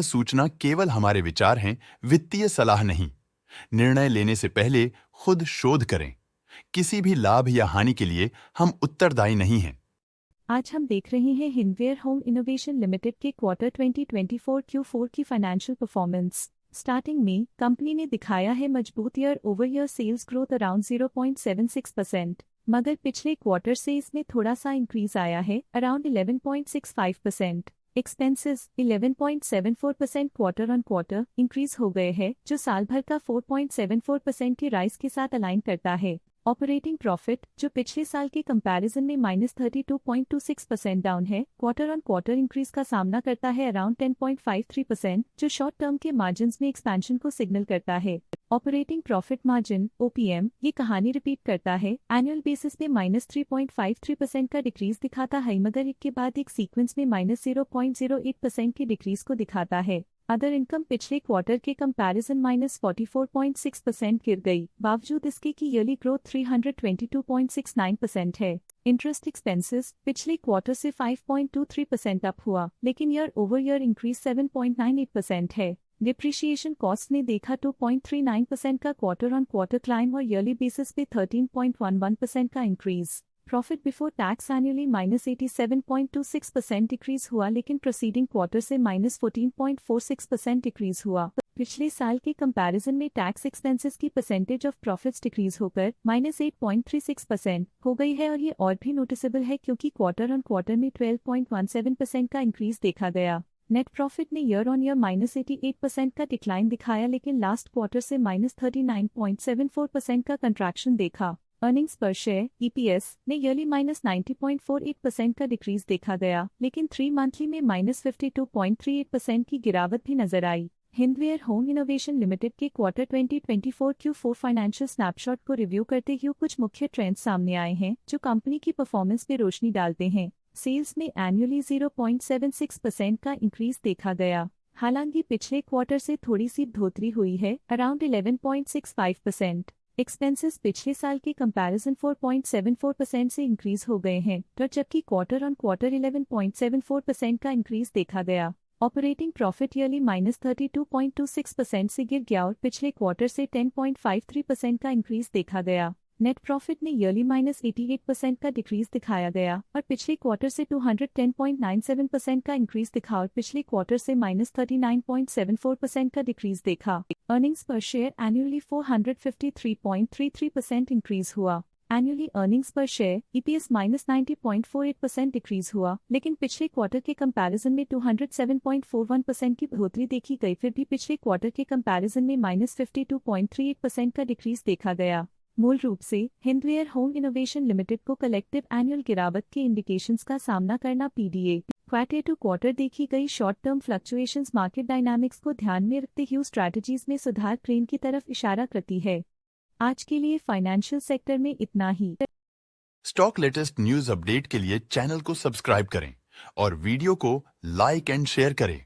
सूचना केवल हमारे विचार हैं, वित्तीय सलाह नहीं। निर्णय लेने से पहले खुद शोध करें। किसी भी लाभ या हानि के लिए हम उत्तरदायी नहीं हैं। आज हम देख रहे हैं हिंदवेयर होम इनोवेशन लिमिटेड के क्वार्टर 2024 Q4 की फाइनेंशियल परफॉर्मेंस। स्टार्टिंग में कंपनी ने दिखाया है मजबूत year over year sales growth around 0.76%, मगर पिछले क्वार्टर से इसमें थोड़ा सा इंक्रीज आया है around 11.65%। Expenses 11.74% quarter on quarter increase हो गए हैं, जो साल भर का 4.74% की राइज के साथ अलाइन करता है। ऑपरेटिंग प्रॉफिट, जो पिछले साल के कंपैरिजन में -32.26% डाउन है, क्वार्टर ऑन क्वार्टर इंक्रीज का सामना करता है अराउंड 10.53%, जो शॉर्ट टर्म के मार्जिन्स में एक्सपेंशन को सिग्नल करता है। ऑपरेटिंग प्रॉफिट मार्जिन OPM ये कहानी रिपीट करता है, एनुअल बेसिस पे -3.53% का डिक्रीज दिखाता है, मगर एक के बाद एक सीक्वेंस में -0.08% की डिक्रीज को दिखाता है। अदर इनकम पिछले क्वार्टर के कंपैरिजन -44.6% गिर गई, बावजूद इसके कि ईयरली ग्रोथ 322.69% है। इंटरेस्ट एक्सपेंसेस पिछले क्वार्टर से 5.23% अप हुआ, लेकिन ईयर ओवर ईयर इंक्रीज 7.98% है। डिप्रिशिएशन कॉस्ट ने देखा 2.39% का क्वार्टर ऑन क्वार्टर क्लाइम और ईयरली बेसिस पे 13.11% का increase. Profit before tax annually -87.26% decrease हुआ, लेकिन प्रोसीडिंग क्वार्टर से -14.46% डिक्रीज हुआ। पिछले साल के कंपैरिजन में टैक्स एक्सपेंसेस की परसेंटेज ऑफ प्रॉफिट्स डिक्रीज होकर -8.36% हो गई है, और ये और भी नोटिसेबल है क्योंकि क्वार्टर ऑन क्वार्टर में 12.17% का इंक्रीज देखा गया। नेट प्रॉफिट ने ईयर ऑन ईयर -88% का डिक्लाइन दिखाया, लेकिन लास्ट क्वार्टर से -39.74% का कंट्रैक्शन देखा। अर्निंग्स पर शेयर EPS ने ईयरली -90.48% का डिक्रीज देखा गया, लेकिन 3 मंथली में -52.38% की गिरावट भी नजर आई। हिंदवेयर होम इनोवेशन लिमिटेड के क्वार्टर 2024 Q4 फाइनेंशियल स्नैपशॉट को रिव्यू करते हुए कुछ मुख्य ट्रेंड्स सामने आए हैं, जो कंपनी की परफॉर्मेंस पे रोशनी डालते हैं। सेल्स में एनुअली 0.76% का इंक्रीज देखा गया, हालांकि पिछले क्वार्टर से थोड़ी सी बढ़ोतरी हुई है अराउंड 11.65%। एक्सपेंसेस पिछले साल के कंपैरिजन 4.74% से इंक्रीज हो गए हैं, तो जबकि क्वार्टर ऑन क्वार्टर 11.74% का इंक्रीज देखा गया। ऑपरेटिंग प्रॉफिट ईयरली -32.26% से गिर गया और पिछले क्वार्टर से 10.53% का इंक्रीज देखा गया। नेट प्रॉफिट ने ईयरली -88% का डिक्रीज दिखाया गया और पिछले क्वार्टर से 210.97% का इंक्रीज दिखा और पिछले क्वार्टर से -39.74% का डिक्रीज देखा। अर्निंग्स पर शेयर एनुअली 453.33% इंक्रीज हुआ। एनुअली अर्निंग्स पर शेयर EPS -90.48% डिक्रीज हुआ, लेकिन पिछले क्वार्टर के कंपैरिजन में 207.41% की बढ़ोतरी देखी गई, फिर भी पिछले क्वार्टर के कंपैरिजन में -52.38% का डिक्रीज देखा गया। मूल रूप से हिंदवेयर होम इनोवेशन लिमिटेड को कलेक्टिव एनुअल गिरावट के इंडिकेशंस का सामना करना PDA क्वार्टर टू क्वार्टर देखी गई short term fluctuations market dynamics को ध्यान में रखते हुए स्ट्रैटेजीज में सुधार ट्रेंड की तरफ इशारा करती है। आज के लिए फाइनेंशियल सेक्टर में इतना ही। स्टॉक लेटेस्ट न्यूज अपडेट के लिए चैनल को सब्सक्राइब करें और वीडियो को लाइक एंड शेयर करें।